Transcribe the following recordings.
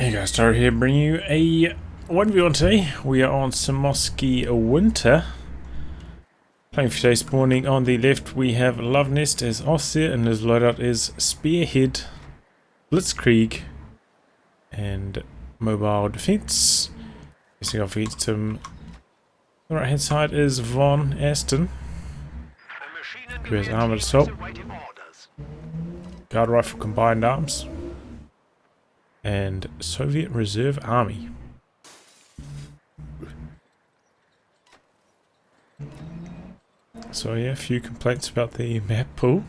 Hey guys, Taro here, bringing you a 1v1 today. We are on Semoskiy Winter. Playing for today, spawning on the left we have Luvnest as Officer, and his loadout is Spearhead, Blitzkrieg, and Mobile Defense. Facing off against him, the right hand side is VonAsten, who has Armored Assault, Guard Rifle Combined Arms, and Soviet Reserve Army. So yeah, a few complaints about the map pool.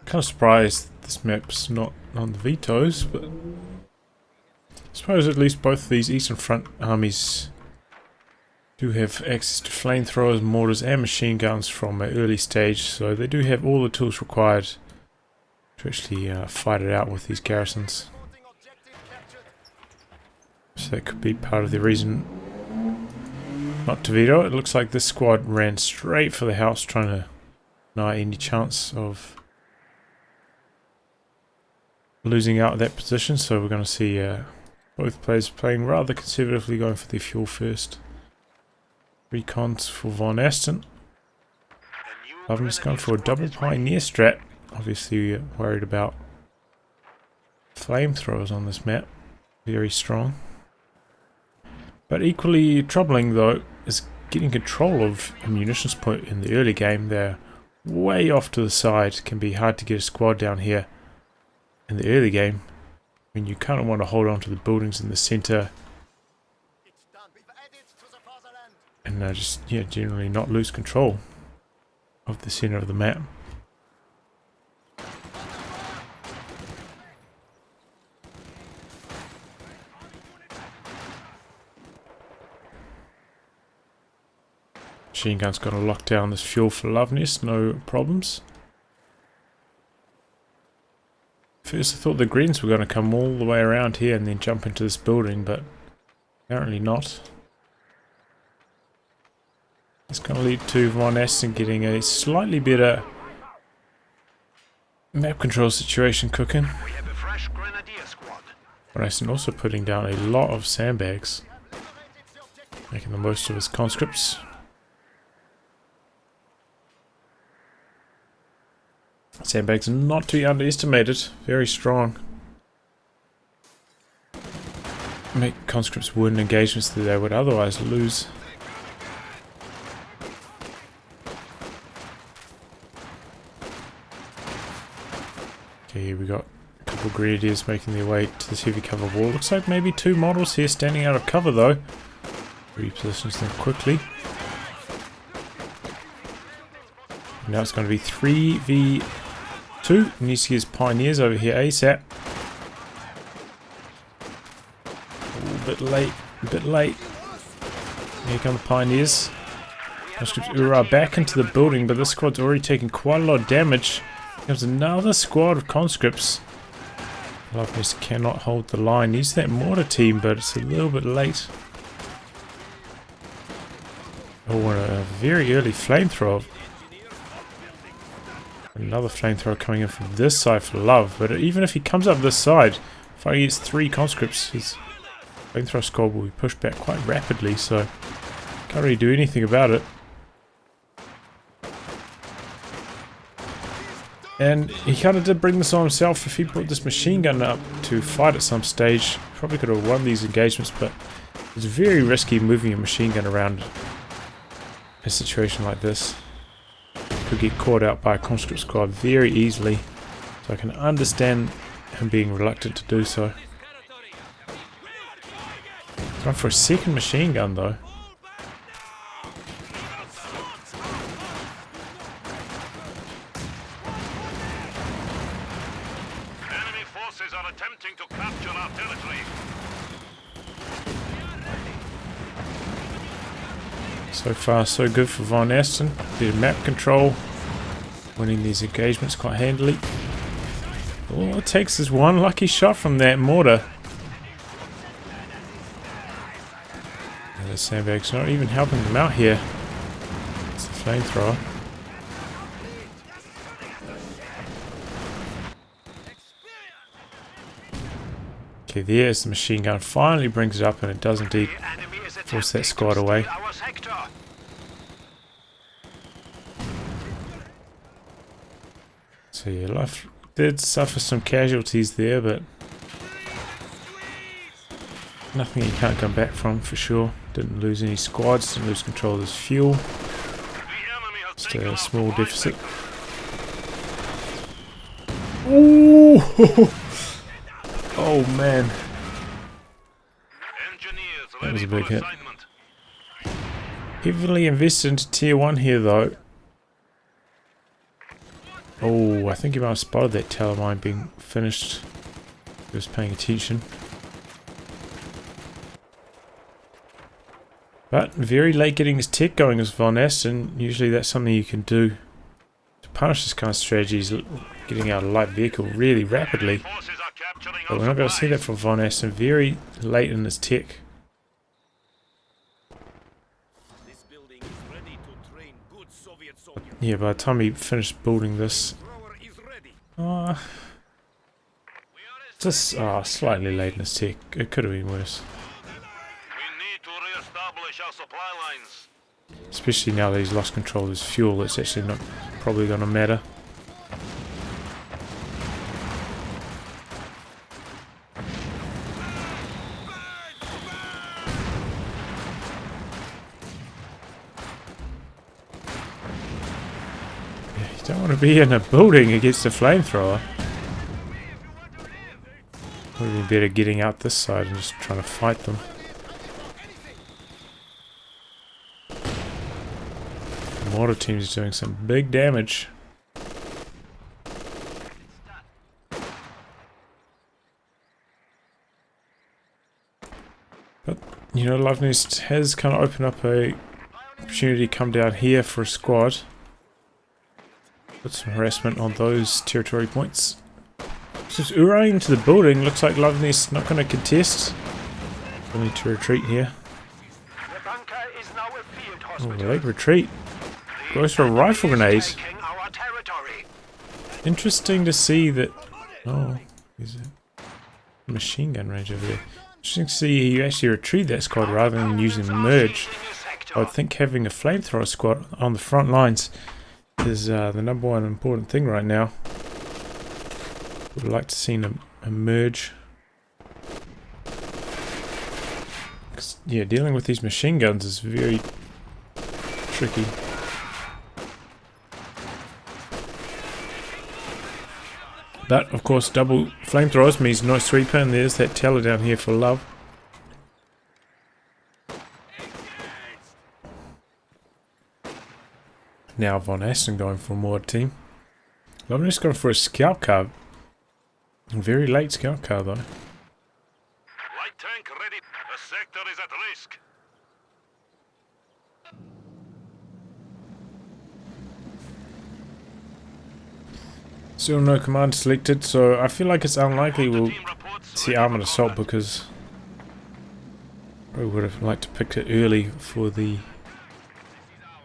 Kind of surprised this map's not on the vetoes, but I suppose at least both of these Eastern Front armies do have access to flamethrowers, mortars and machine guns from an early stage, so they do have all the tools required to actually fight it out with these garrisons. So that could be part of the reason not to veto. It looks like this squad ran straight for the house, trying to deny any chance of losing out that position, so we're going to see both players playing rather conservatively, going for the fuel first. Recons for VonAsten. Luvnest going for a double pioneer strat. Obviously worried about flamethrowers on this map. Very strong. But equally troubling though is getting control of a munitions point in the early game. They're way off to the side. Can be hard to get a squad down here in the early game. I mean, you kind of want to hold on to the buildings in the center and just generally not lose control of the center of the map. Machine gun's got to lock down this fuel for Luvnest, no problems. First I thought the Greens were going to come all the way around here and then jump into this building, but apparently not. It's going to lead to VonAsten getting a slightly better map control situation cooking. VonAsten also putting down a lot of sandbags, making the most of his conscripts. Sandbags are not to be underestimated, very strong. Make conscripts win engagements that they would otherwise lose. Okay, here we got a couple of grenadiers making their way to this heavy cover wall. Looks like maybe two models here standing out of cover though. Repositions them quickly. Now it's going to be 3v2. Needs to get his pioneers over here ASAP. A bit late, a bit late. Here come the pioneers. Conscripts are back into the building, but this squad's already taken quite a lot of damage. Comes another squad of conscripts. Luvnest cannot hold the line. Needs that mortar team, but it's a little bit late. Oh, and a very early flamethrower. Another flamethrower coming in from this side for Love, but even if he comes up this side, if I get 3 conscripts, his flamethrower squad will be pushed back quite rapidly, so can't really do anything about it. And he kind of did bring this on himself. If he brought this machine gun up to fight at some stage, probably could have won these engagements, but it's very risky moving a machine gun around a situation like this. Could get caught out by a conscript squad very easily, so I can understand him being reluctant to do so. Going for a second machine gun though. Enemy forces are attempting to capture our territory. So far so good for VonAsten. Bit of map control, winning these engagements quite handily. All it takes is one lucky shot from that mortar. And the sandbag's not even helping them out here. It's the flamethrower. Okay, there's the machine gun. Finally brings it up, and it does indeed force that squad away. So yeah, life did suffer some casualties there, but nothing you can't come back from for sure. Didn't lose any squads, didn't lose control of this fuel. Just a small deficit. Ooh! Oh man. That was a big hit. Heavily invested into tier 1 here though. Oh, I think you might have spotted that tower mine being finished. He was paying attention. But very late getting his tech going as VonAsten. Usually that's something you can do to punish this kind of strategy, is getting out a light vehicle really rapidly. But we're not going to see that from VonAsten very late in his tech. Yeah, by the time he finished building this, just slightly late in his tech. It could have been worse. Especially now that he's lost control of his fuel, it's actually not probably going to matter. Yeah, you don't want to be in a building against a flamethrower. Would have been better getting out this side and just trying to fight them. The mortar team is doing some big damage. But, you know, Luvnest has kind of opened up a opportunity to come down here for a squad. Put some harassment on those territory points. Just Uraying into the building. Looks like Luvnest not going to contest. We'll need to retreat here. Oh, late retreat. Goes for a rifle grenade. Interesting to see that. Oh, is it machine gun range over there? Interesting to see you actually retrieve that squad rather than using the merge. I would think having a flamethrower squad on the front lines is the number one important thing right now. Would like to see a merge. Yeah, dealing with these machine guns is very tricky. But, of course, double flamethrowers means no sweeper, and there's that teller down here for love. Now VonAsten going for a mortar team. Luvnest going for a scout car. Very late scout car, though. Light tank ready. The sector is at risk. Still no command selected, so I feel like it's unlikely we'll see armored assault because I would have liked to pick it early for the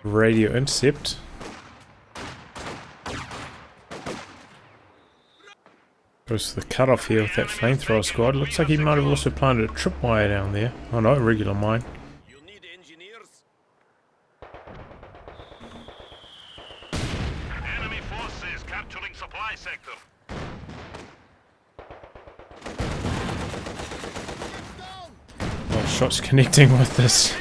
radio intercept. Goes to the cutoff here with that flamethrower squad. Looks like he might have also planted a tripwire down there. Oh no, regular mine. Enemy forces capturing supply sector. Oh, shots connecting with this.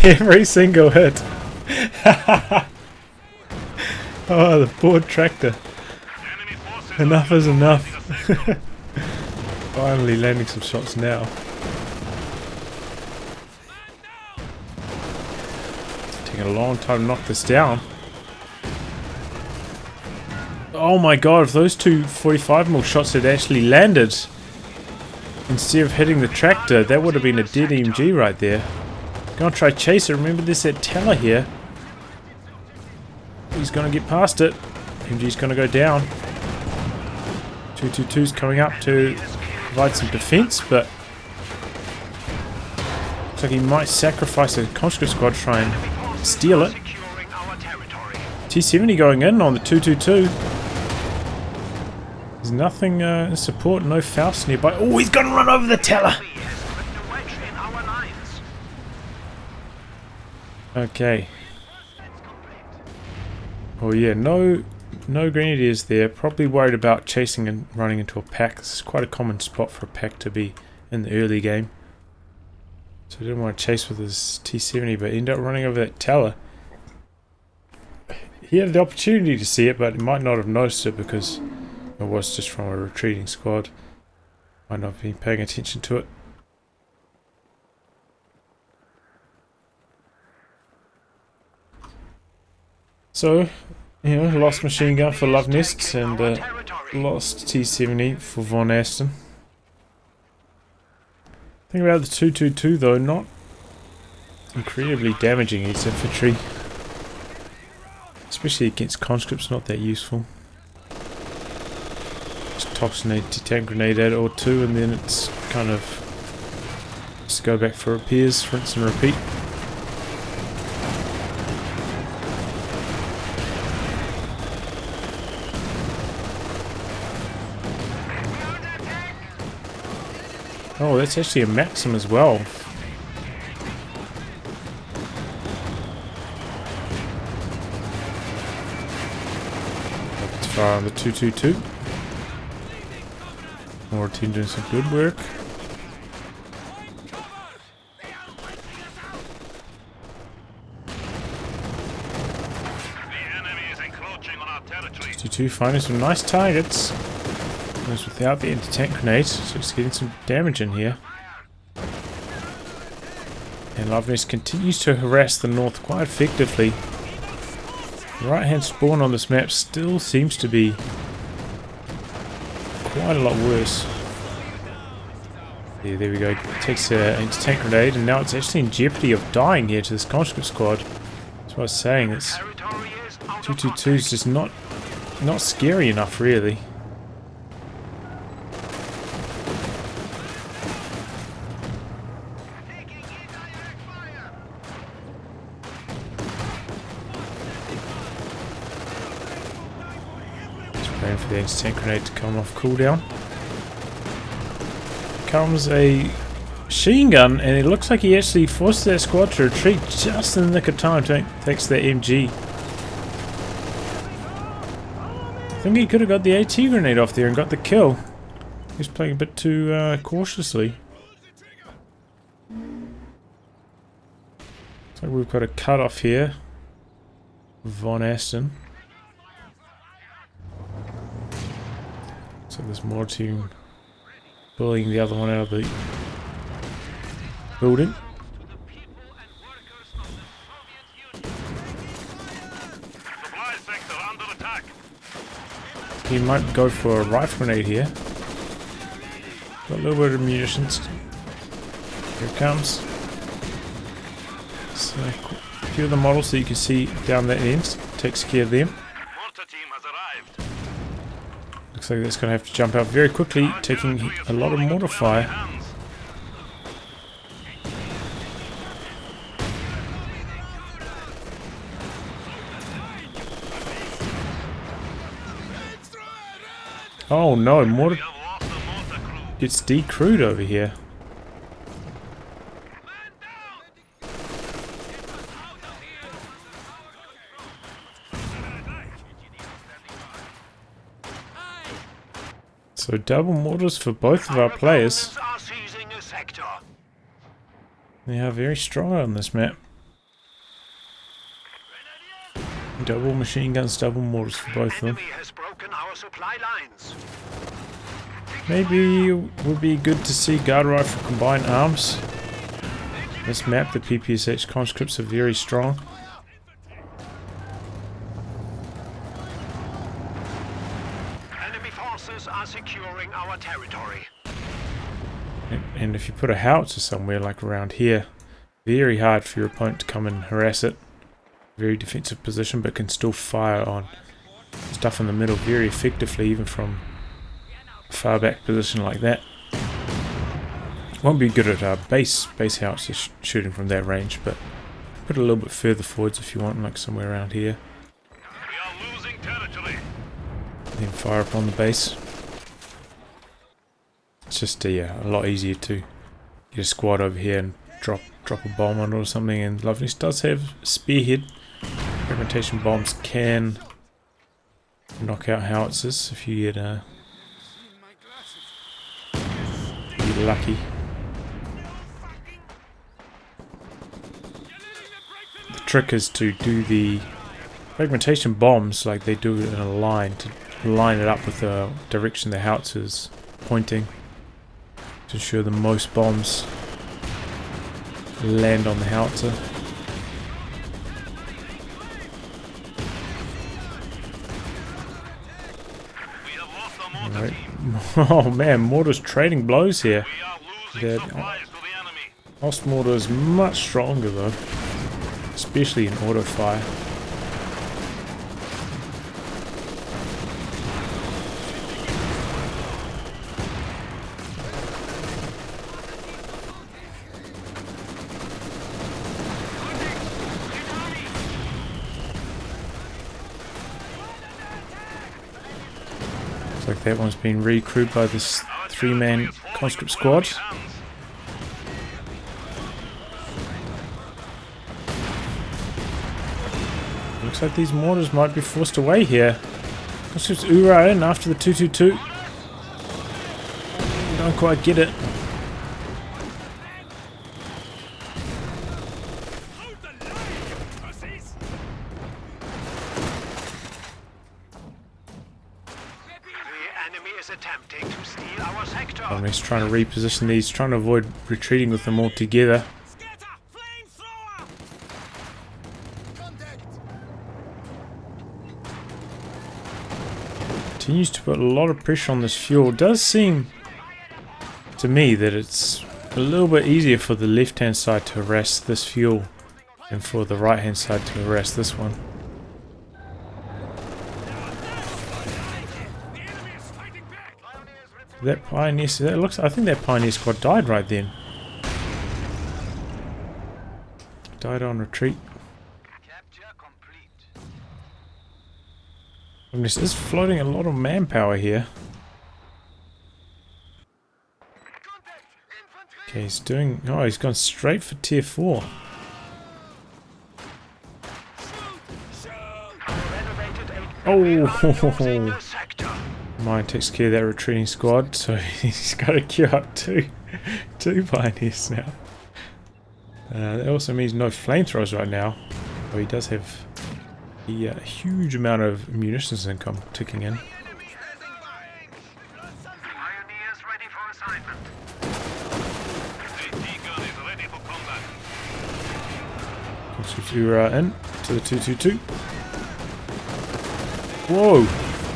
Every single hit. Oh, the board tractor. Enough is enough. Finally landing some shots now. Taking a long time to knock this down. Oh my god, if those two 45mm shots had actually landed instead of hitting the tractor, that would have been a dead MG right there. Gonna try chase it. Remember there's that teller here. He's gonna get past it. MG's gonna go down. 222's coming up to provide some defense, but looks like he might sacrifice a conscript squad to try and steal it. T70 going in on the 222. There's nothing in support, no Faust nearby. Oh, he's gonna run over the teller! Okay. Oh yeah, no grenadiers there. Probably worried about chasing and running into a pack. This is quite a common spot for a pack to be in the early game. So he didn't want to chase with his T-70, but ended up running over that tower. He had the opportunity to see it, but he might not have noticed it because it was just from a retreating squad. Might not have been paying attention to it. So, you know, lost machine gun for Luvnest and lost T-70 for VonAsten. Thing about the 222 though, not incredibly damaging its infantry. Especially against conscripts, not that useful. Just toss an anti-tank grenade at it or two and then it's kind of just go back for repairs, rinse and repeat. Oh, that's actually a Maxim as well. Let's fire on the 222. More team doing some good work. The enemy is encroaching on our territory. 222 finding some nice targets. Almost without the anti-tank grenade, so it's getting some damage in here. And Luvnest continues to harass the north quite effectively. The right hand spawn on this map still seems to be quite a lot worse. Yeah, there we go. Takes an anti-tank grenade and now it's actually in jeopardy of dying here to this conscript squad. That's what I was saying. It's 222 is just not scary enough really. Waiting for the anti-tank grenade to come off cooldown. Comes a machine gun, and it looks like he actually forced that squad to retreat just in the nick of time. Thanks to that MG. I think he could have got the AT grenade off there and got the kill. He was playing a bit too cautiously. So we've got a cut off here. VonAsten. So there's more team bullying the other one out of the building. Supply sector under attack. He might go for a rifle grenade here. Got a little bit of munitions. Here it comes. So a few of the models that you can see down that end. Takes care of them. Mortar team has arrived. Looks like that's going to have to jump out very quickly, taking a lot of mortar fire. Oh no, mortar gets decrewed over here. So double mortars for both of our players. They are very strong on this map. Double machine guns, double mortars for both of them. Maybe it would be good to see guard rifle combined arms. This map, the PPSH conscripts are very strong. Are securing our territory. And if you put a howitzer somewhere like around here, very hard for your opponent to come and harass it. Very defensive position, but can still fire on stuff in the middle very effectively, even from a far back position like that. Won't be good at base howitzers shooting from that range, but put it a little bit further forwards if you want, like somewhere around here. We are losing territory. Then fire upon the base. It's just a lot easier to get a squad over here and drop a bomb on it or something. And Luvnest does have spearhead. Fragmentation bombs can knock out howitzers if you get lucky. The trick is to do the fragmentation bombs like they do in a line, to line it up with the direction the howitzer's pointing to ensure the most bombs land on the howitzer. Right. Oh man, mortar's trading blows here. That Ostmortar is much stronger though, especially in auto fire. Looks like that one's been recruited by this 3-man conscript squad. Looks like these mortars might be forced away here. Conscripts Ura in after the 222. Don't quite get it. He's trying to reposition these, trying to avoid retreating with them all together. Continues to put a lot of pressure on this fuel. It does seem to me that it's a little bit easier for the left hand side to harass this fuel than for the right hand side to harass this one. That pioneer, that looks, I think that pioneer squad died right then. Died on retreat. This is floating a lot of manpower here. Okay, he's doing, oh, he's gone straight for tier 4. Oh, mine takes care of that retreating squad, so he's got to queue up two pioneers now. That also means no flamethrowers right now, but he does have a huge amount of munitions income ticking in. Ura in to the 222. Whoa!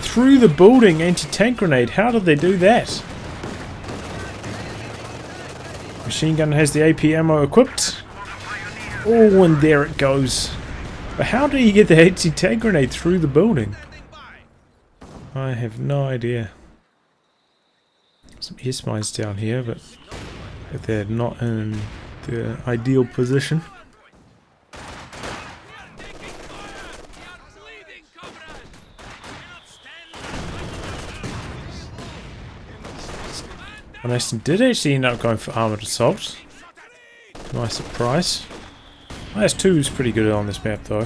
Through the building, anti-tank grenade. How did they do that? Machine gun has the AP ammo equipped. Oh, and there it goes. But how did he get the anti-tank grenade through the building? I have no idea. Some S mines down here, but they're not in the ideal position. VonAsten did actually end up going for armoured assault. To my surprise. IS-2 is pretty good on this map though.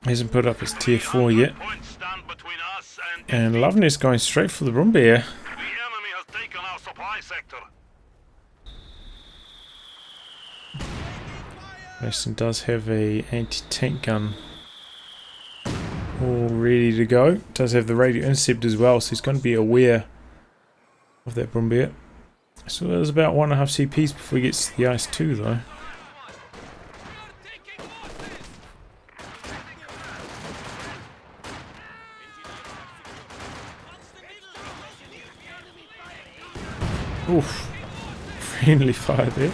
He hasn't put up his tier 4 yet. And Luvnest going straight for the Brumbeer. VonAsten does have a anti-tank gun all ready to go. Does have the radio intercept as well, so he's going to be aware of that Brumbeer. So there's about 1.5 CPs before he gets to the IS-2 though. Oof. Friendly fire there.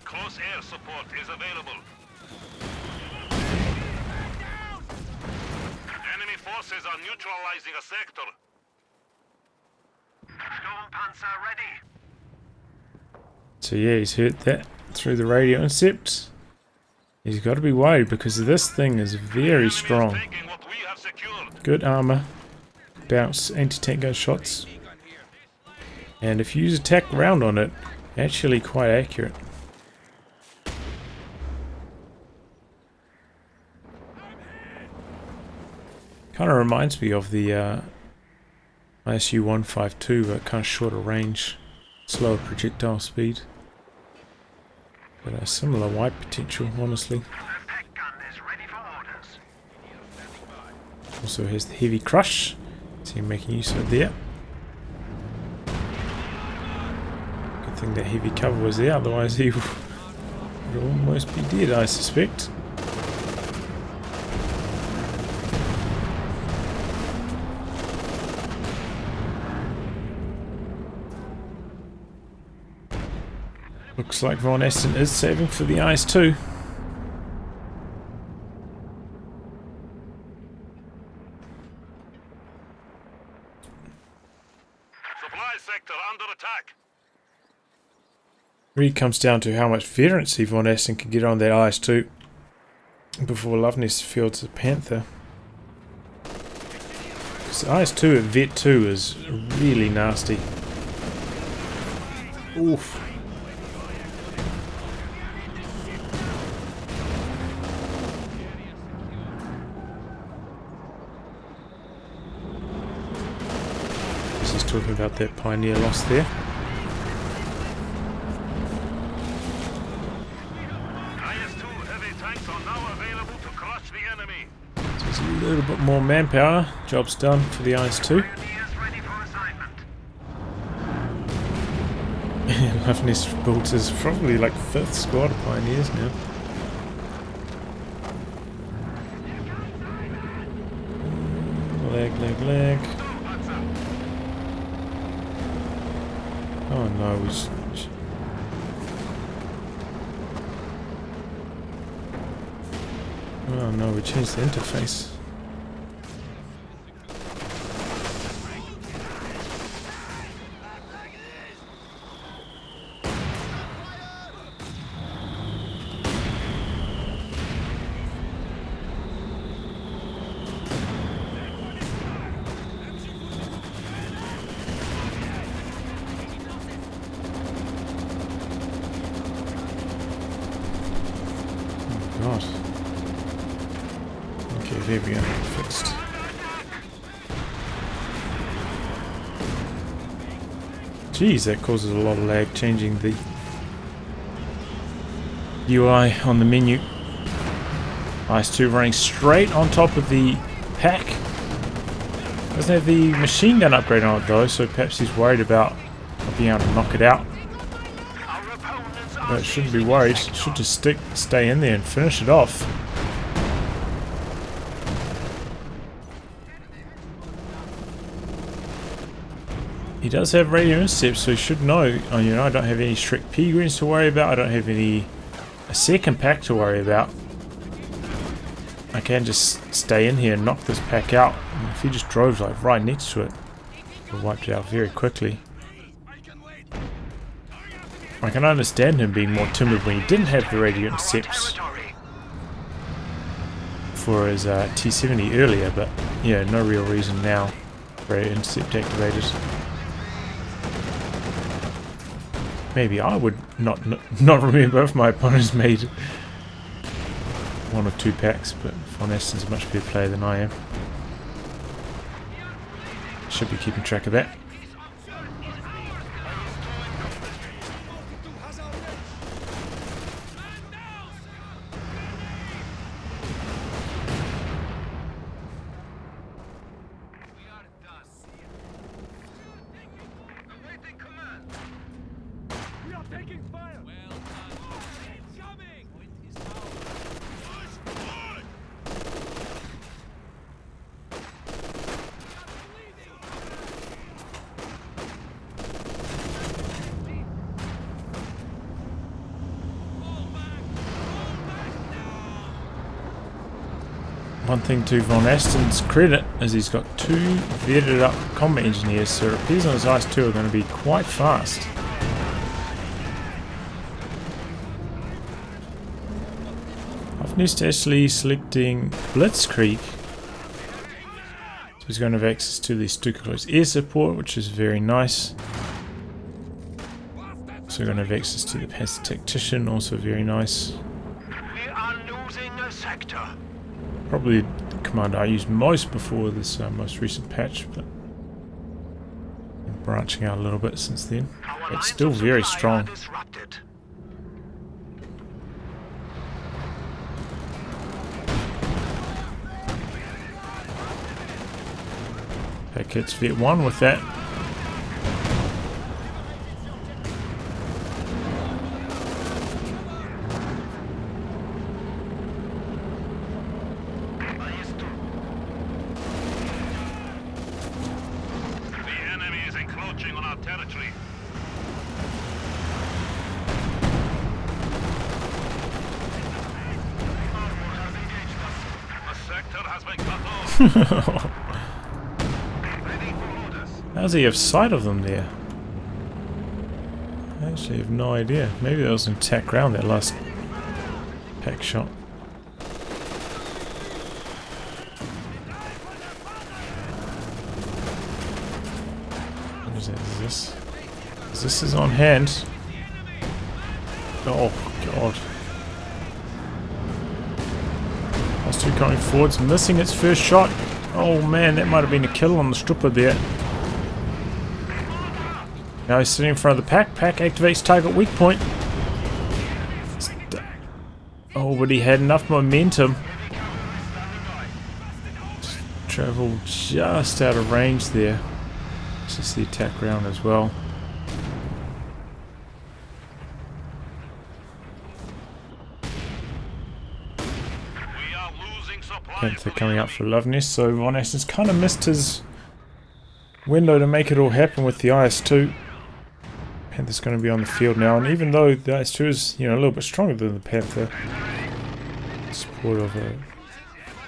Close air support is available. Enemy forces are neutralizing a sector. Storm So yeah, he's heard that through the radio intercept. He's got to be worried because this thing is very strong. Taking what we have secured. Good armor, bounce anti-tank gun shots, and if you use attack round on it, actually quite accurate. Kind of reminds me of the ISU 152, but kind of shorter range, slower projectile speed. But a similar wipe potential, honestly. Also has the heavy crush. See him making use of it there. Good thing that heavy cover was there, otherwise he would almost be dead, I suspect. Looks like VonAsten is saving for the ice too. Supply sector under attack. Really comes down to how much veterancy VonAsten can get on that ice too before Luvnest fields the Panther. Because ice 2 at Vet 2 is really nasty. Oof. He's talking about that Pioneer loss there. IS-2 heavy tanks are now available to crush the enemy. So there's a little bit more manpower. Job's done for the IS-2. Luvnest built his probably like 5th squad of Pioneers now. Lag. Oh no, we changed the interface. God. Okay, there we go. Fixed. Jeez, that causes a lot of lag changing the UI on the menu. IS-2 running straight on top of the pack. Doesn't have the machine gun upgrade on it though, so perhaps he's worried about not being able to knock it out. But shouldn't be worried. Should just stay in there and finish it off. He does have radio intercept, so he should know. Oh, you know, I don't have any strict P greens to worry about. I don't have a second pack to worry about. I can just stay in here and knock this pack out. And if he just drove like right next to it, he wiped it out very quickly. I can understand him being more timid when he didn't have the radio intercepts for his T-70 earlier, but yeah, no real reason now for radio intercept activated. Maybe I would not remember if my opponents made 1 or 2 packs, but VonAsten's a much better player than I am. Should be keeping track of that. One thing to VonAsten's credit is he's got 2 vetted up combat engineers, so repairs on his IS-2 are going to be quite fast. Luvnest actually selecting Blitzkrieg. So he's going to have access to the Stuka air support, which is very nice. So we're going to have access to the Passive Tactician, also very nice. We are losing a sector. Probably the commander I used most before this most recent patch, but I'm branching out a little bit since then. It's still very strong. Okay, it's Vet 1 with that. How does he have sight of them there? I actually have no idea. Maybe there was an attack ground that last pack shot. What is that? Is this? This is on hand. Oh god. Those 2 coming forwards, missing its first shot. Oh man, that might have been a kill on the stripper there. Now he's sitting in front of the pack. Pack activates target weak point. Oh, but he had enough momentum. Travel just out of range there. It's just the attack ground as well. Panther coming up for Luvnest, so VonAsten's kind of missed his window to make it all happen with the IS-2. Panther's going to be on the field now, and even though the IS-2 is, you know, a little bit stronger than the Panther, support of a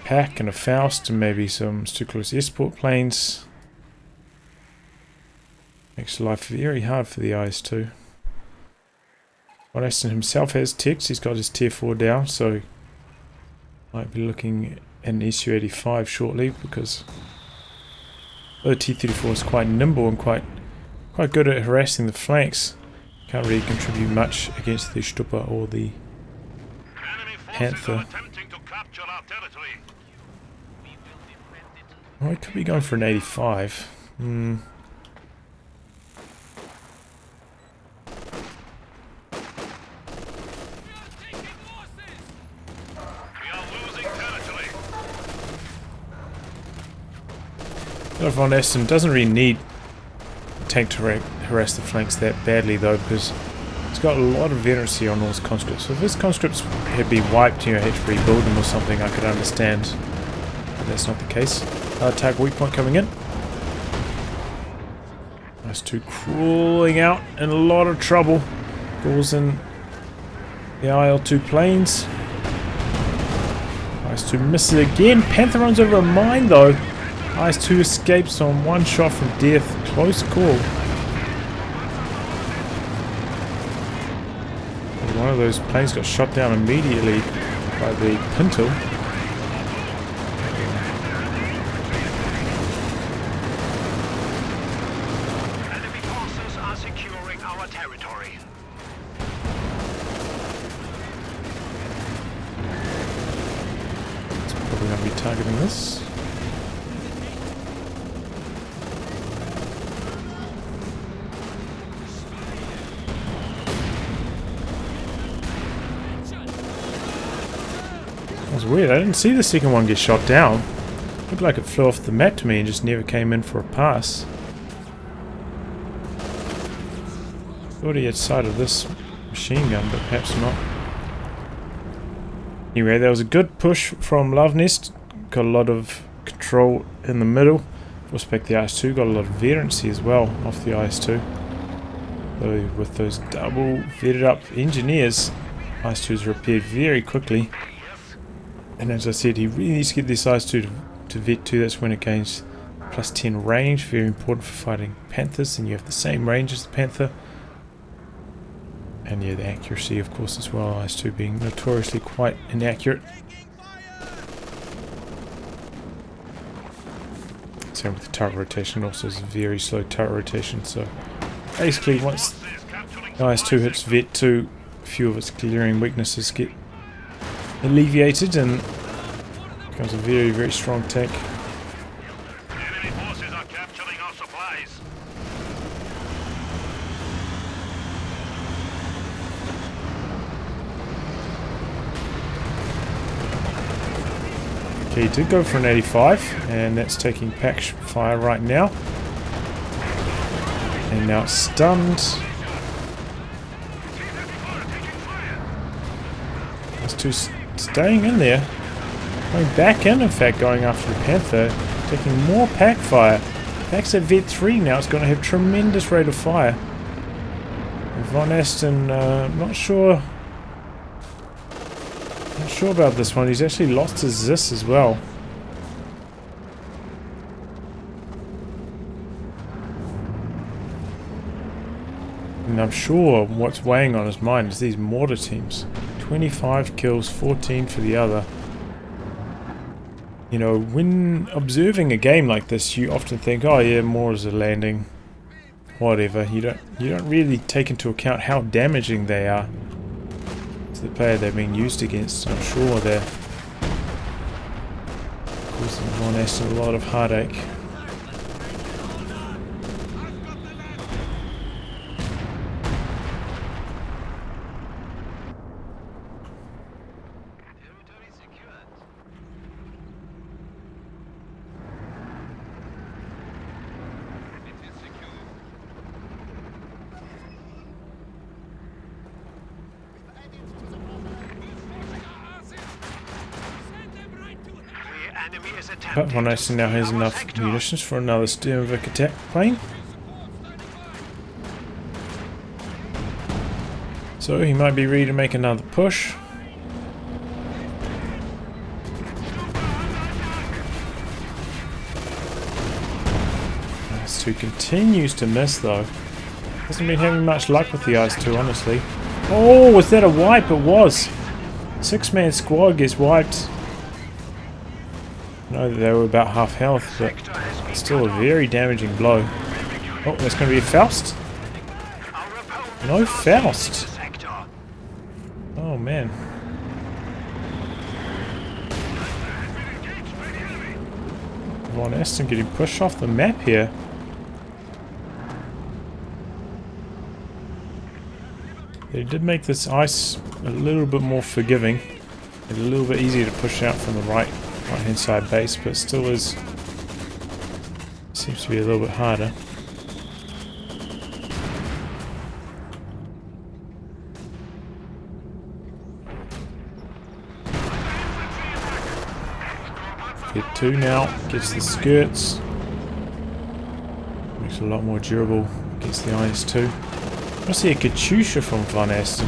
Pack and a Faust and maybe some Stuka escort planes makes life very hard for the IS-2. VonAsten himself has techs, he's got his tier 4 down, so might be looking at an SU-85 shortly, because though T-34 is quite nimble and quite good at harassing the flanks, can't really contribute much against the Stuka or the Panther. Oh, he could be going for an 85. VonAsten doesn't really need a tank to harass the flanks that badly though, because he's got a lot of veterancy on all his conscripts. So if his conscripts had been wiped, you know, had to rebuild them or something, I could understand. But that's not the case. Target weak point coming in. Those 2 crawling out in a lot of trouble. Balls in the IL-2 planes. IS-2 misses again. Panther runs over a mine though. IS-2 escapes on 1 shot from death. Close call. One of those planes got shot down immediately by the Pinto. Enemy forces are securing our territory. It's probably going to be targeting this. That was weird, I didn't see the second one get shot down. Looked like it flew off the map to me and just never came in for a pass. Thought he had sight of this machine gun, but perhaps not. Anyway, there was a good push from Luvnest. Got a lot of control in the middle. Respect the IS-2, got a lot of veterancy as well off the IS-2. Though with those double vetted up engineers, IS-2's repaired very quickly. And as I said, he really needs to get this IS-2 to Vet 2. That's when it gains plus 10 range. Very important for fighting Panthers. And you have the same range as the Panther. And yeah, the accuracy, of course, as well. IS-2 being notoriously quite inaccurate. Same with the turret rotation. Also, it's very slow turret rotation. So basically, once the IS-2 hits Vet 2, a few of its clearing weaknesses get alleviated and becomes a very, very strong tank. Enemy forces are capturing our supplies. Okay, he did go for an 85, and that's taking pack fire right now. And now it's stunned. Those two staying in there. Going back in fact, going after the Panther. Taking more pack fire. Pack's at Vet 3 now. It's going to have tremendous rate of fire. And VonAsten, not sure about this one. He's actually lost his Zis as well. And I'm sure what's weighing on his mind is these mortar teams. 25 kills, 14 for the other. You know, when observing a game like this, you often think, oh yeah, mortars are landing, whatever. You don't really take into account how damaging they are to the player they're being used against. I'm sure they're causing VonAsten a lot of heartache. But VonAsten now has enough munitions for another Sturmwick attack plane. So he might be ready to make another push. IS-2 continues to miss though. Hasn't been having much luck with the IS-2, honestly. Oh, was that a wipe? It was. 6-man squad gets wiped. I know that they were about half health, but still a very damaging blow. Oh, that's going to be a Faust? No Faust. Oh man. VonAsten getting pushed off the map here. They did make this ice a little bit more forgiving. It's a little bit easier to push out from the right-hand side base, but still is seems to be a little bit harder. Get 2 now, gets the skirts. Makes it a lot more durable against the IS-2. I see a Katyusha from VonAsten.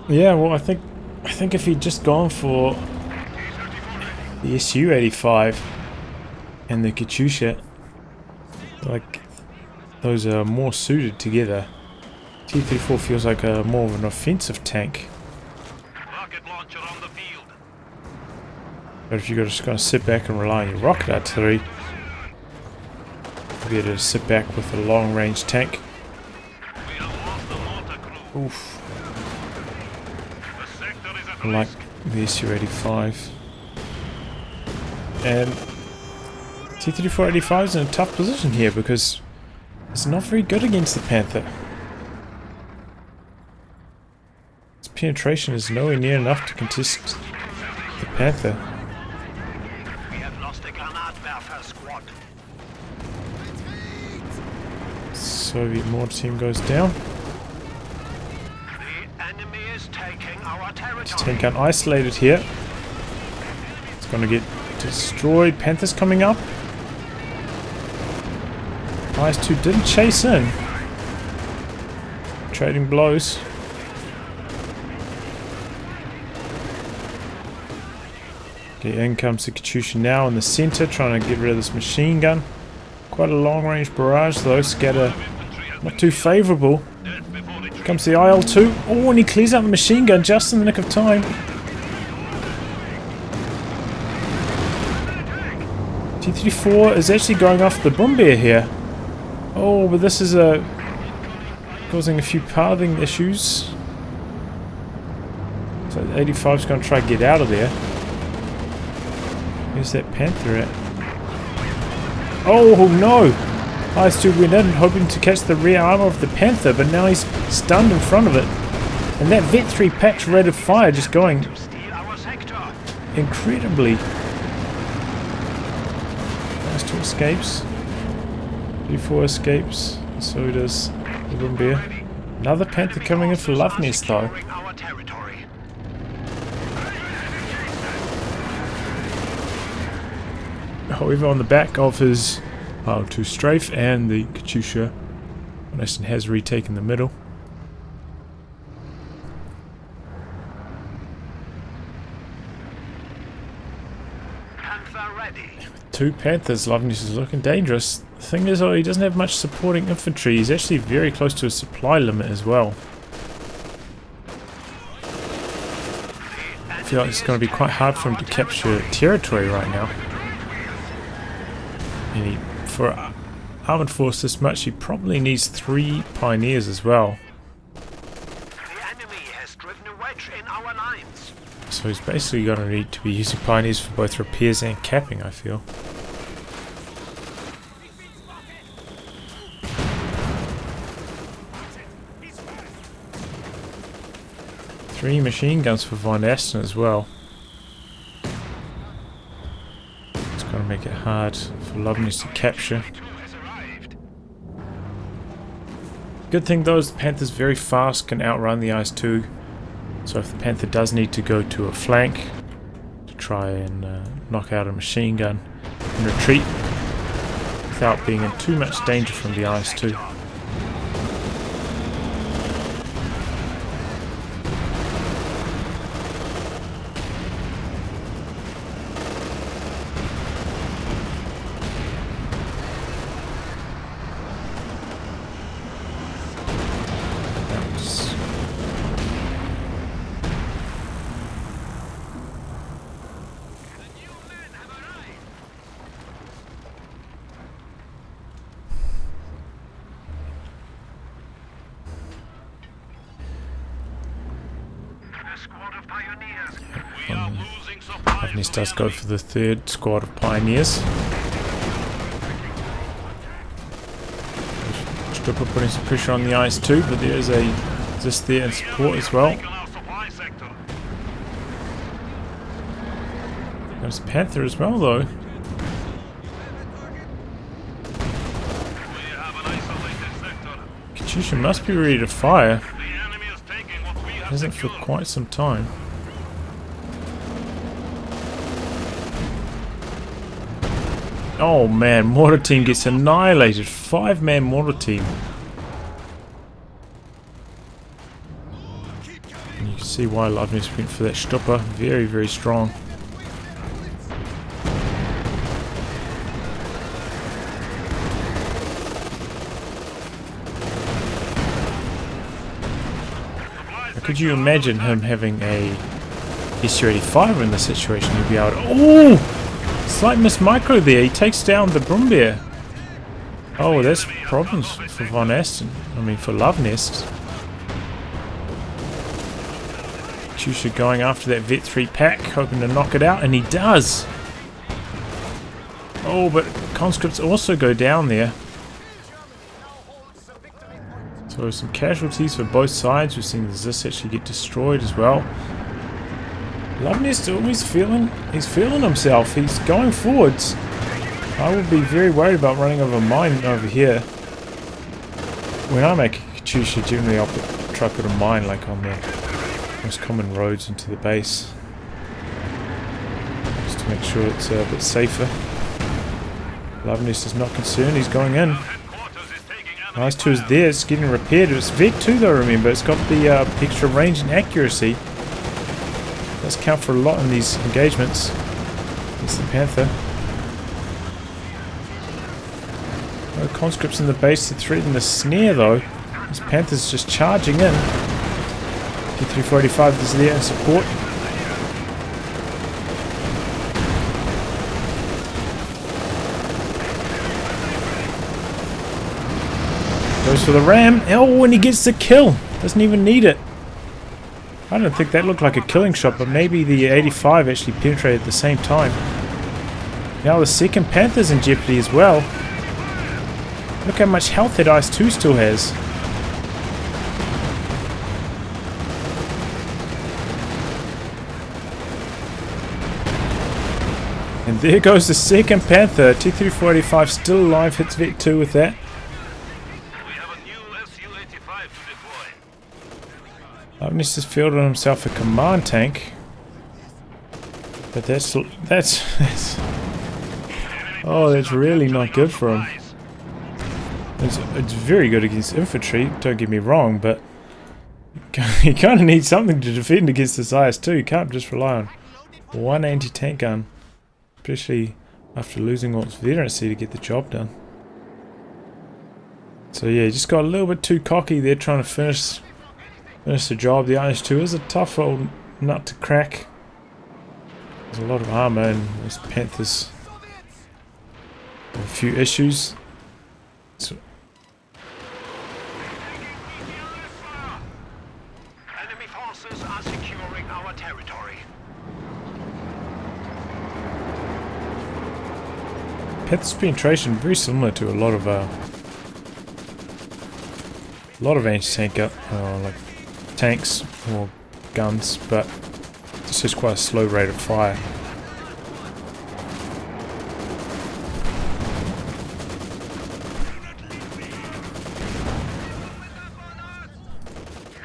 Yeah, well, I think if he'd just gone for the Su-85 and the Katyusha, like, those are more suited together. T-34 feels like a more of an offensive tank. Rocket launcher on the field. But if you're just going to sit back and rely on your rocket artillery, you'll be able to sit back with a long-range tank. We have lost the mortar crew. Oof. The sector is at Like risk. the Su-85. And T-34-85 is in a tough position here because it's not very good against the Panther. Its penetration is nowhere near enough to contest the Panther. We have lost a Granatwerfer squad. Soviet mortar team goes down. The enemy is taking our territory. This tank gun isolated here. It's going to get destroyed. Panther's coming up. IS-2 didn't chase in. Trading blows. Okay, in comes the Katyusha now in the center, trying to get rid of this machine gun. Quite a long-range barrage though, scatter not too favourable. Comes the IL-2. Oh, and he clears out the machine gun just in the nick of time. T-34 is actually going off the Brumbeer here. Oh, but this is causing a few pathing issues. So 85's going to try to get out of there. Where's that Panther at? Oh no! IS-2 went in hoping to catch the rear armor of the Panther, but now he's stunned in front of it. And that Vet 3 Pack's rate of fire just going incredibly. IS-2 escapes. T-4 escapes. So does the Brumbeer. Another Panther coming in for Luvnest though. However, on the back of his IL-2 strafe and the Katyusha, VonAsten has retaken the middle. Panther ready. With 2 Panthers, Luvnest is looking dangerous. The thing is, though, he doesn't have much supporting infantry. He's actually very close to his supply limit as well. I feel like it's going to be quite hard for him to capture territory right now. And for armored force this much, he probably needs 3 pioneers as well. The enemy has driven a wedge in our lines. So he's basically going to need to be using pioneers for both repairs and capping, I feel. Three machine guns for VonAsten as well. It's going to make it hard for Luvnest to capture. Good thing though is the Panther's very fast, can outrun the IS-2. So if the Panther does need to go to a flank to try and knock out a machine gun and retreat without being in too much danger from the IS-2. Luvnest does go for the 3rd squad of pioneers. Stripper putting some pressure on the IS-2, but there is a resist there in support as well. There's Panther as well though. Katyusha must be ready to fire. Hasn't for quite some time. Oh man, mortar team gets annihilated. 5-man mortar team. And you can see why Luvnest went for that Stripper. Very, very strong. Could you imagine him having a SU-85 in this situation? He'd be able to... Oh! Slight miss micro there. He takes down the Brumbeer. Oh, that's problems for VonAsten. I mean, for Luvnest. Katyusha going after that Vet 3 pack, hoping to knock it out, and he does. Oh, but conscripts also go down there. So some casualties for both sides. We've seen the Zis actually get destroyed as well. Luvnest always he's feeling himself. He's going forwards. I would be very worried about running over a mine over here. When I make a Katyusha, generally I'll try to put a mine like on the most common roads into the base. Just to make sure it's a bit safer. Luvnest is not concerned, he's going in. IS-2 is there, it's getting repaired. It's Vet 2 though, remember, it's got the extra range and accuracy. Does count for a lot in these engagements. It's the Panther. No conscripts in the base to threaten the snare though. This Panther's just charging in. T-345 is there in support. Goes for the ram. Oh, and he gets the kill. Doesn't even need it. I don't think that looked like a killing shot, but maybe the 85 actually penetrated at the same time. Now the second Panther's in jeopardy as well. Look how much health that IS-2 still has. And there goes the second Panther. T-3485 still alive, hits Vet 2 with that. We have a new Su-85 to deploy. Luvnest has fielded on himself a command tank. But that's oh, that's really not good for him. It's very good against infantry, don't get me wrong, but you kind of need something to defend against this IS-2. You can't just rely on one anti-tank gun, especially after losing all its veterancy to get the job done. So yeah, he just got a little bit too cocky there trying to finish the job. The IS-2 is a tough old nut to crack. There's a lot of armor and these Panthers have a few issues. So Enemy forces are securing our territory. Panther's penetration very similar to a lot of anti-tank like tanks or guns, but it's just quite a slow rate of fire.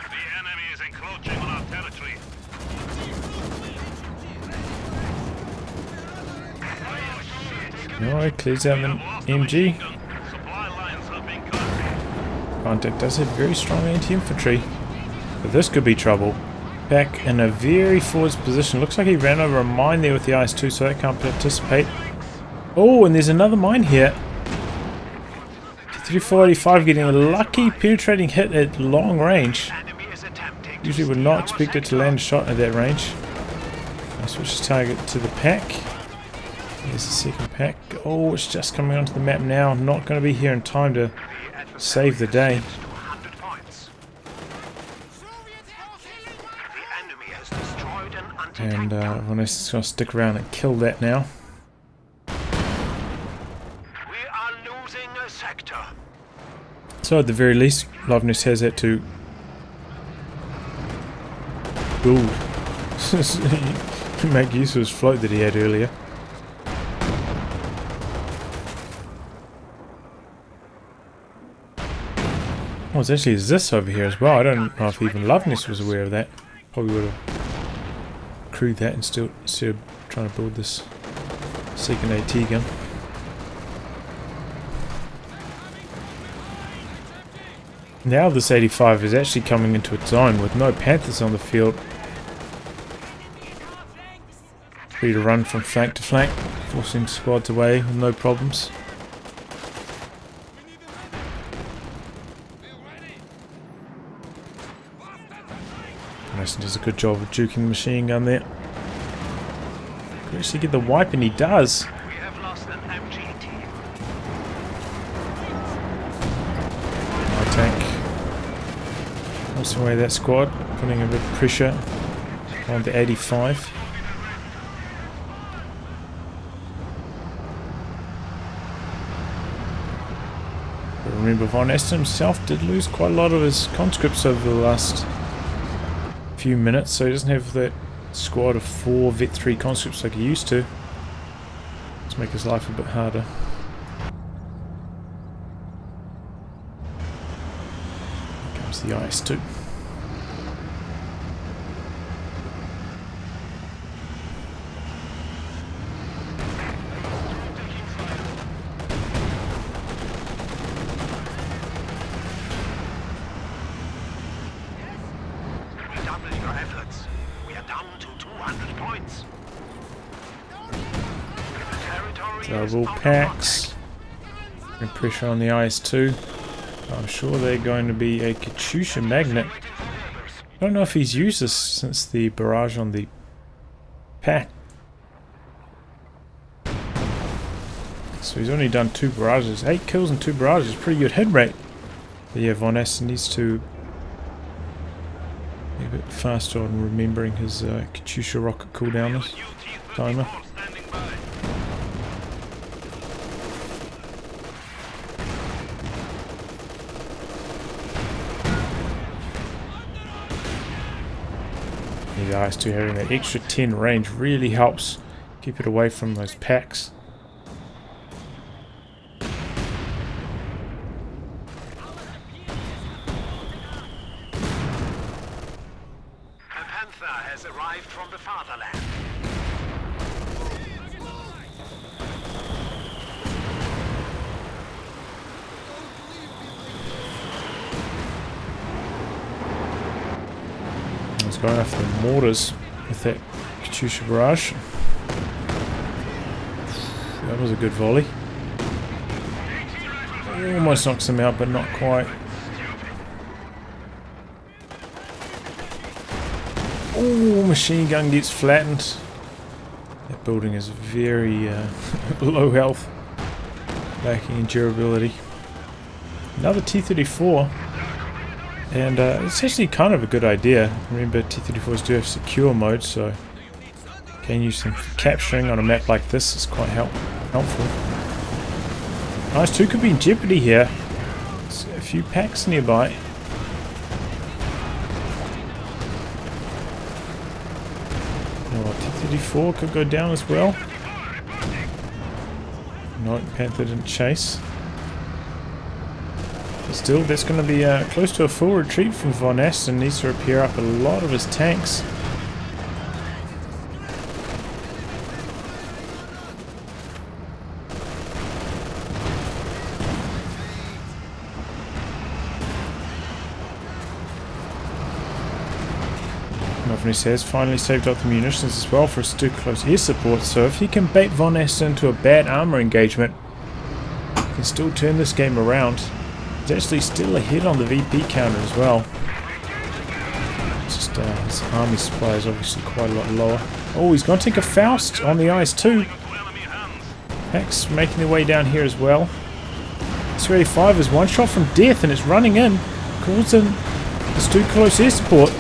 The enemy is encroaching on our territory. No, it clears out an MG. Supply lines have been cut. Contact does have very strong anti-infantry, but this could be trouble. Back in a very forward position. Looks like he ran over a mine there with the IS-2, so that can't participate. Oh, and there's another mine here. 3485 getting a lucky penetrating hit at long range. Usually would not expect it to land a shot at that range. I switch the target to the pack. There's the second pack. Oh, it's just coming onto the map now. Not going to be here in time to save the day. And VonAsten is going to stick around and kill that now. We are losing a sector. So at the very least, Luvnest has that to build. Make use of his float that he had earlier. Oh, it's actually this over here as well. I don't know if even Luvnest was aware of that. Probably would have crewed that instead of trying to build this second AT gun. Now this 85 is actually coming into its own with no Panthers on the field. Free to run from flank to flank, forcing squads away with no problems. VonAsten does a good job of juking the machine gun there. Could actually get the wipe, and he does. We have lost an MGT. My tank also away that squad, putting a bit of pressure on the 85. But remember, VonAsten himself did lose quite a lot of his conscripts over the last few minutes, so he doesn't have that squad of 4 Vet 3 conscripts like he used to. Let's make his life a bit harder. Here comes the IS-2. Double packs. And pressure on the IS-2. I'm sure they're going to be a Katyusha magnet. I don't know if he's used this since the barrage on the pack. So he's only done 2 barrages. 8 kills and 2 barrages. Pretty good hit rate. But yeah, VonAsten needs to be a bit faster on remembering his Katyusha rocket cooldown timer. The IS-2 having that extra 10 range really helps keep it away from those packs. Arrived from the fatherland. He's going after the mortars with that Katyusha barrage. That was a good volley. Almost knocks him out, but not quite. Oh, machine gun gets flattened. That building is very low health, lacking in durability. Another T-34, and it's actually kind of a good idea. Remember, T-34s do have secure mode, so you can use them for capturing on a map like this. It's quite helpful. IS-2 could be in jeopardy here. There's a few packs nearby. T-34 could go down as well. No, Panther didn't chase. But still, that's going to be close to a full retreat from VonAsten. Needs to repair up a lot of his tanks. Luvnest has finally saved up the munitions as well for his too close air support, so if he can bait VonAsten into a bad armor engagement, he can still turn this game around. He's actually still ahead on the VP counter as well. It's just his army supply is obviously quite a lot lower. Oh, he's going to take a Faust on the IS-2. Packs making their way down here as well. Su-85 is one shot from death and it's running in. Calls in his too close air support.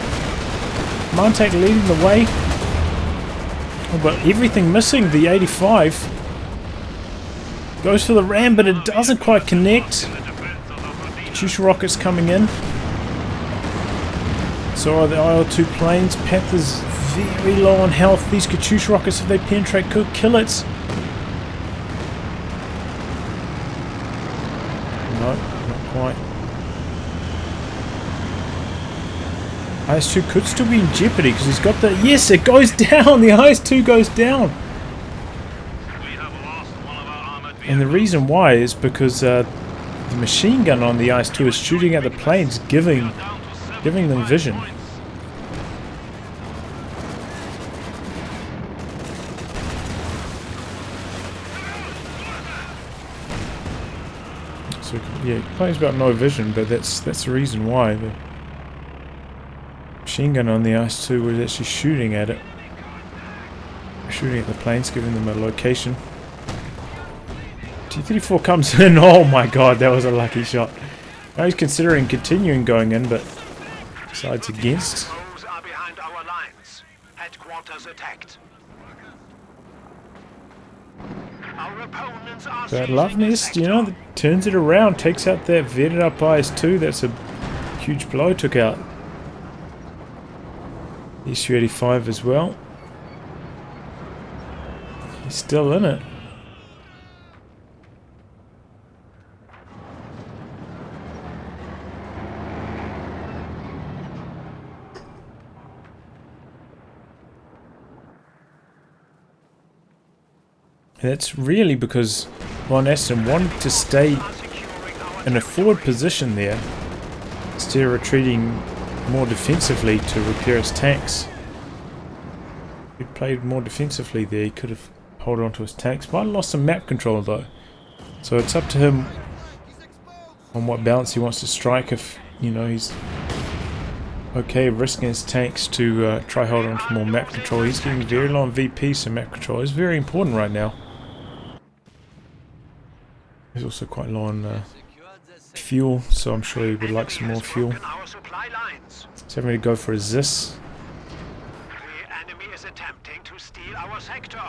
Montague leading the way. Oh, but everything missing. The 85 goes for the ram, but it doesn't quite connect. Katyusha rockets coming in. So are the IL-2 planes. Panther's very low on health. These Katyusha rockets, if they penetrate, could kill it. No, not quite. IS-2 could still be in jeopardy because he's got the... Yes, it goes down! The IS-2 goes down! And the reason why is because the machine gun on the IS-2 is shooting at the planes, giving them vision. So, yeah, planes got no vision, but that's the reason why. The machine gun on the IS-2 was actually shooting at it. Shooting at the planes, giving them a location. T-34 comes in. Oh my god, that was a lucky shot. Now he's considering continuing going in, but decides against. But Luvnest, you know, turns it around, takes out that vetted up IS-2. That's a huge blow. Took out the Su-85 as well. He's still in it. And that's really because VonAsten wanted to stay in a forward position there instead of retreating more defensively to repair his tanks. If he played more defensively there, he could have hold on to his tanks. Might have lost some map control though. So it's up to him on what balance he wants to strike. If, you know, he's okay risking his tanks to try hold on to more map control. He's getting very low on VP, so map control is very important right now. He's also quite low on fuel, so I'm sure he would like some more fuel. So I'm going to go for a Zis. The enemy is attempting to steal our sector.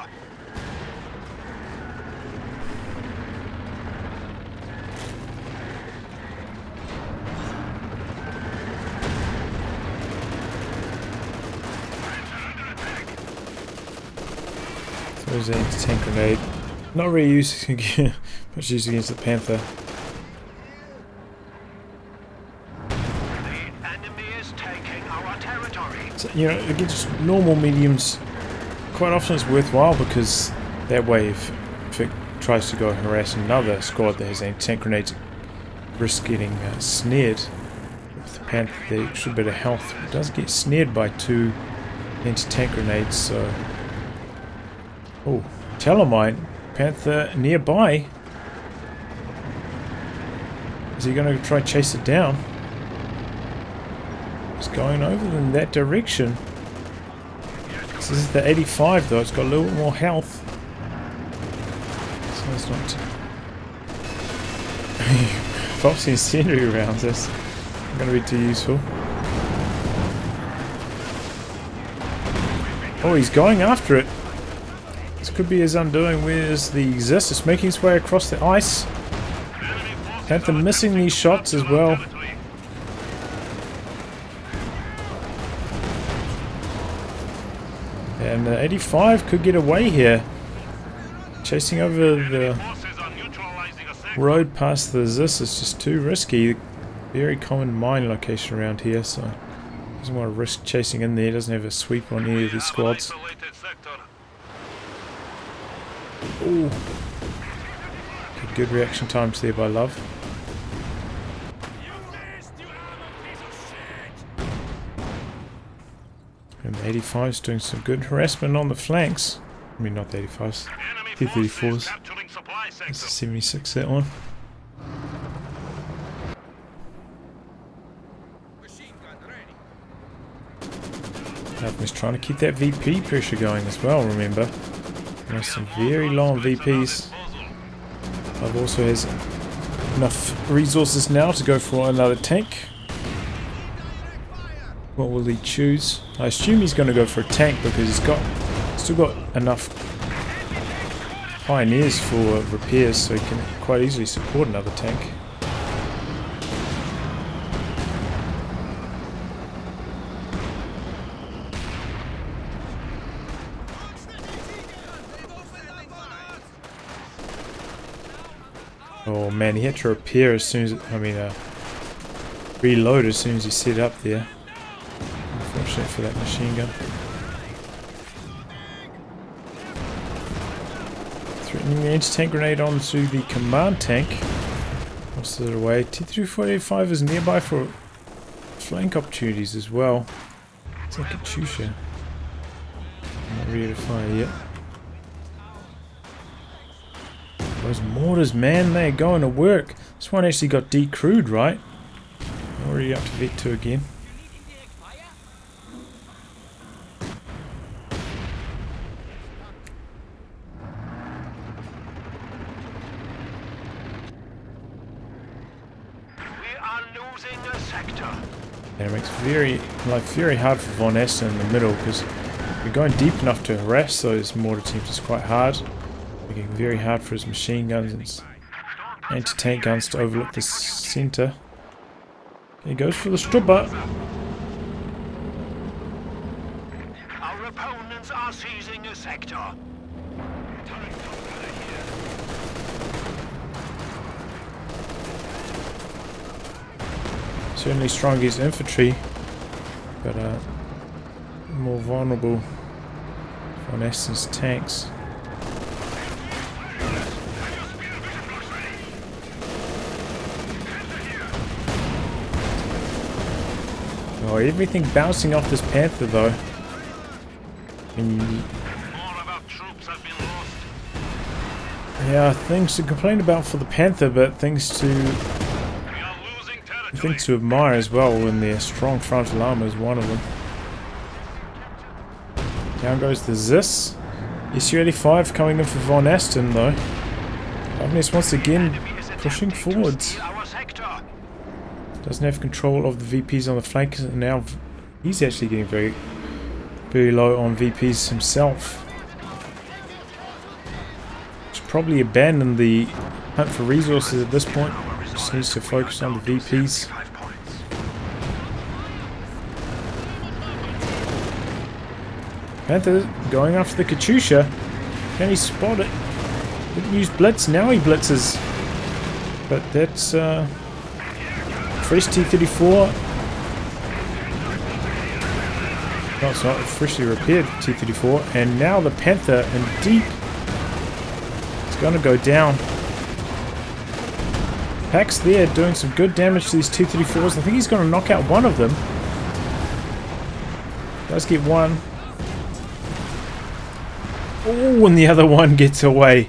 Throws an anti-tank grenade. Not really using much use against the Panther. The enemy is taking our territory. So, you know, against normal mediums, quite often it's worthwhile because that way, if it tries to go harass another squad that has anti-tank grenades, risk getting snared. With the Panther, they extra bit of health. It does get snared by 2 anti-tank grenades, so. Oh, Telemine. Panther nearby. Is he going to try to chase it down? He's going over in that direction. This is the 85 though, it's got a little bit more health. So it's not... Foxy incendiary rounds, that's not going to be too useful. Oh, he's going after it. This could be his undoing. Where's the Zis? It's making its way across the ice. Panther missing these shots as well. And 85 could get away here. Chasing over the road past the Zis is just too risky. Very common mine location around here, so doesn't want to risk chasing in there. Doesn't have a sweep on any of these squads. Ooh. Good reaction times there by Love. And the 85's doing some good harassment on the flanks. I mean, not the 85s. T-34s. It's the 76, that one. Luvnest trying to keep that VP pressure going as well, remember. There's some very low on VPs. Love also has enough resources now to go for another tank. What will he choose? I assume he's going to go for a tank because he's still got enough pioneers for repairs, so he can quite easily support another tank. Oh man, he had to repair as soon as, reload as soon as he set up there. Unfortunate for that machine gun. Threatening the anti-tank grenade onto the command tank. Lost it away. T-3485 is nearby for flank opportunities as well. It's like a Katyusha. Not ready to fire yet. Those mortars, man, they're going to work. This one actually got decrewed, right? Already up to Vet 2 again. We are losing a sector. And it makes life very hard for VonAsten in the middle because we're going deep enough to harass those mortar teams. It's quite hard. Making it very hard for his machine guns and his anti-tank guns to overlook the center. He goes for the Strubber. Our opponents are seizing a sector. Certainly strong against infantry, but more vulnerable on VonAsten's tanks. Oh, everything bouncing off this Panther though. And More of our troops have been lost. Yeah, things to complain about for the Panther, but things to admire as well when their strong frontal armor is one of them. Down goes the Zis. SU-85 coming in for VonAsten though. Luvnest once again pushing forwards. Doesn't have control of the VPs on the flank, and now he's actually getting very, very low on VPs himself. Should probably abandon the hunt for resources at this point. Just needs to focus on the VPs. Panther going after the Katyusha. Can he spot it? Didn't use blitz, now he blitzes. But that's fresh T-34. No, it's not, freshly repaired T-34. And now the Panther in deep. It's gonna go down. Pack's there doing some good damage to these T-34s. I think he's gonna knock out one of them. Does get one. Oh, and the other one gets away.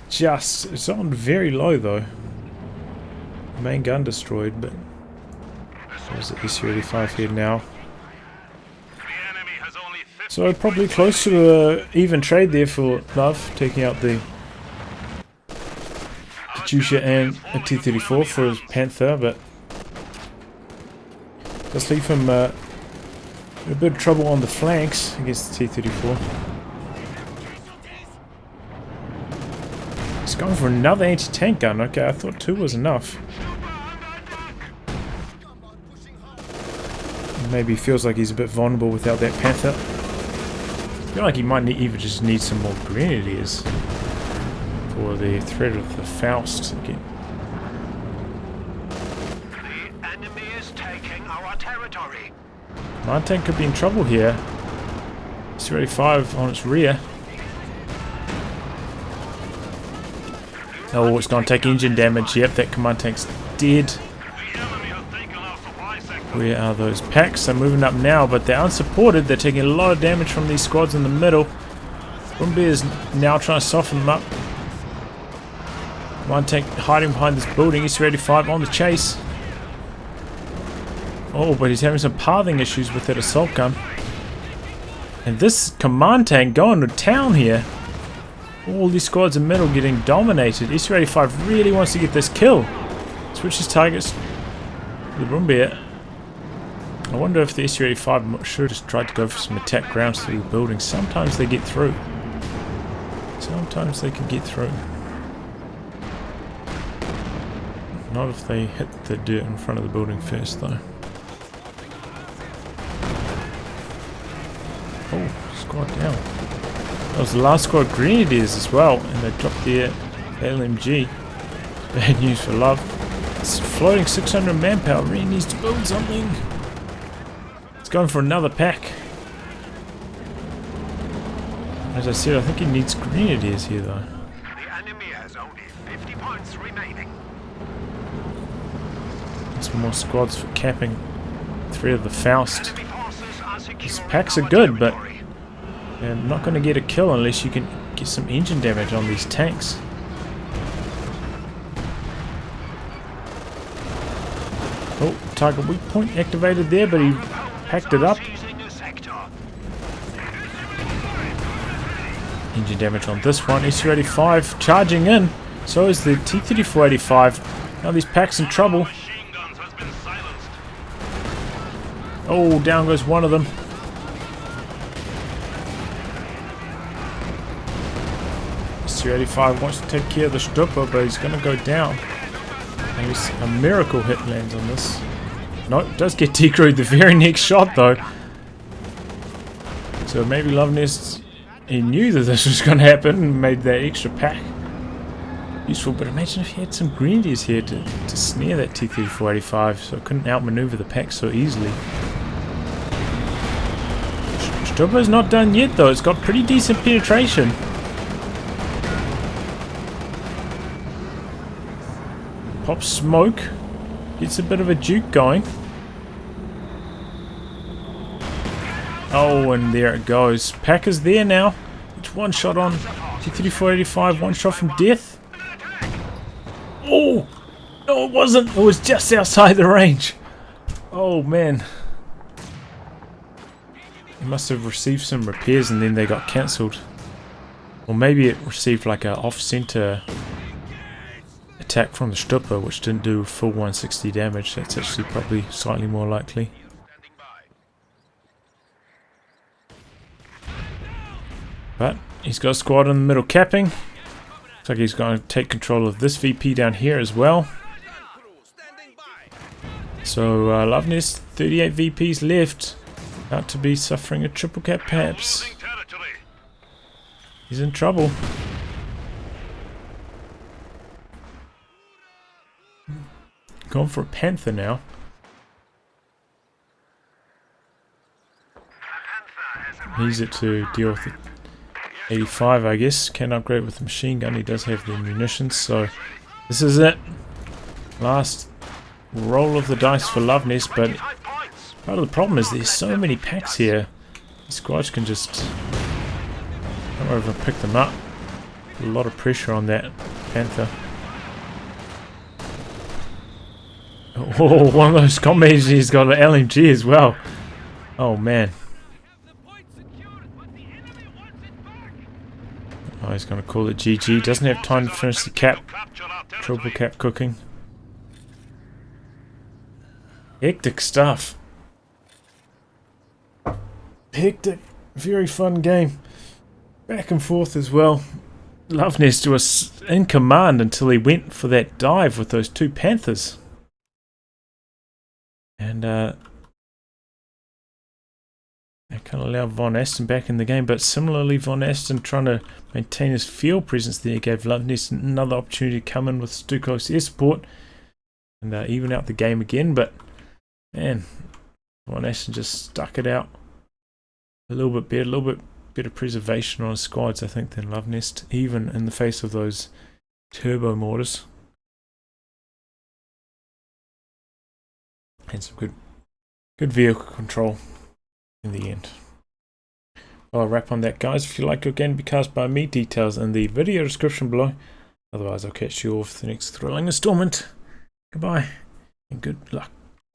Just, it's on very low though. Main gun destroyed, but there's the SU-85 here now. So probably close to an even trade there for Love, taking out the Katyusha and a T-34 for his Panther, but does leave him a bit of trouble on the flanks against the T-34. He's going for another anti-tank gun. Okay, I thought 2 was enough. Maybe he feels like he's a bit vulnerable without that Panther. I feel like he might even just need some more grenadiers for the threat of the Faust again. The enemy is taking our territory. My tank could be in trouble here. SU-85 on its rear. Oh, it's going to take engine damage. Yep, that command tank's dead. Where are those packs? They're moving up now, but they're unsupported. They're taking a lot of damage from these squads in the middle. Rumbi is now trying to soften them up. Command tank hiding behind this building. SU-85 on the chase. Oh, but he's having some pathing issues with that assault gun. And this command tank going to town here. All these squads in middle getting dominated. SU-85 really wants to get this kill. Switches targets. The Rumbi. I wonder if the SU-85 should have tried to go for some attack grounds through the building. Sometimes they get through. Sometimes they can get through. Not if they hit the dirt in front of the building first though. Oh, squad down. That was the last squad grenadiers as well, and they dropped their LMG. Bad news for Love. It's floating 600 manpower, really needs to build something. It's going for another pack. As I said, I think he needs grenadiers here though. The enemy has only 50 points remaining. Some more squads for capping threat of the Faust. These packs are good, but they're not going to get a kill unless you can get some engine damage on these tanks. Oh, target weak point activated there, but he packed it up. Engine damage on this one. SU-85 charging in. So is the T-34-85. Now these packs in trouble. Oh, down goes one of them. SU-85 wants to take care of the Stupa, but he's going to go down. Maybe a miracle hit lands on this. No, it does get decrewed the very next shot though. So maybe Luvnest, he knew that this was going to happen and made that extra pack useful. But imagine if he had some grenadiers here to snare that T-34-85 so it couldn't outmaneuver the pack so easily. Stupa's not done yet though, it's got pretty decent penetration. Pops smoke, gets a bit of a juke going. Oh, and there it goes. Pack is there now. It's one shot on T-3485, one shot from death. Oh! No, it wasn't. It was just outside the range. Oh, man. It must have received some repairs and then they got cancelled. Or maybe it received like a off-center attack from the Stupper, which didn't do full 160 damage. That's actually probably slightly more likely. But he's got a squad in the middle capping. Looks like he's going to take control of this VP down here as well. So Luvnest, 38 VPs left. About to be suffering a triple cap perhaps. He's in trouble. Going for a Panther now. Needs it to deal with the 85, I guess. Can upgrade with the machine gun. He does have the munitions, so this is it. Last roll of the dice for Luvnest, but part of the problem is there's so many packs here. The squads can just come over and pick them up. A lot of pressure on that Panther. Oh, one of those comrades, he's got an LMG as well. Oh man. Oh, he's going to call it GG. Doesn't have time to finish the cap. Triple cap cooking. Hectic stuff. Hectic. Very fun game. Back and forth as well. Luvnest was in command until he went for that dive with those two Panthers. And that kind of allowed VonAsten back in the game, but similarly VonAsten trying to maintain his field presence there gave Luvnest another opportunity to come in with too close air support and even out the game again, but man, VonAsten just stuck it out a little bit better preservation on his squads, I think, than Luvnest, even in the face of those turbo mortars. And some good vehicle control in the end. Well, I'll wrap on that, guys. If you like your game to be cast by me, details in the video description below. Otherwise, I'll catch you all for the next thrilling installment. Goodbye and good luck.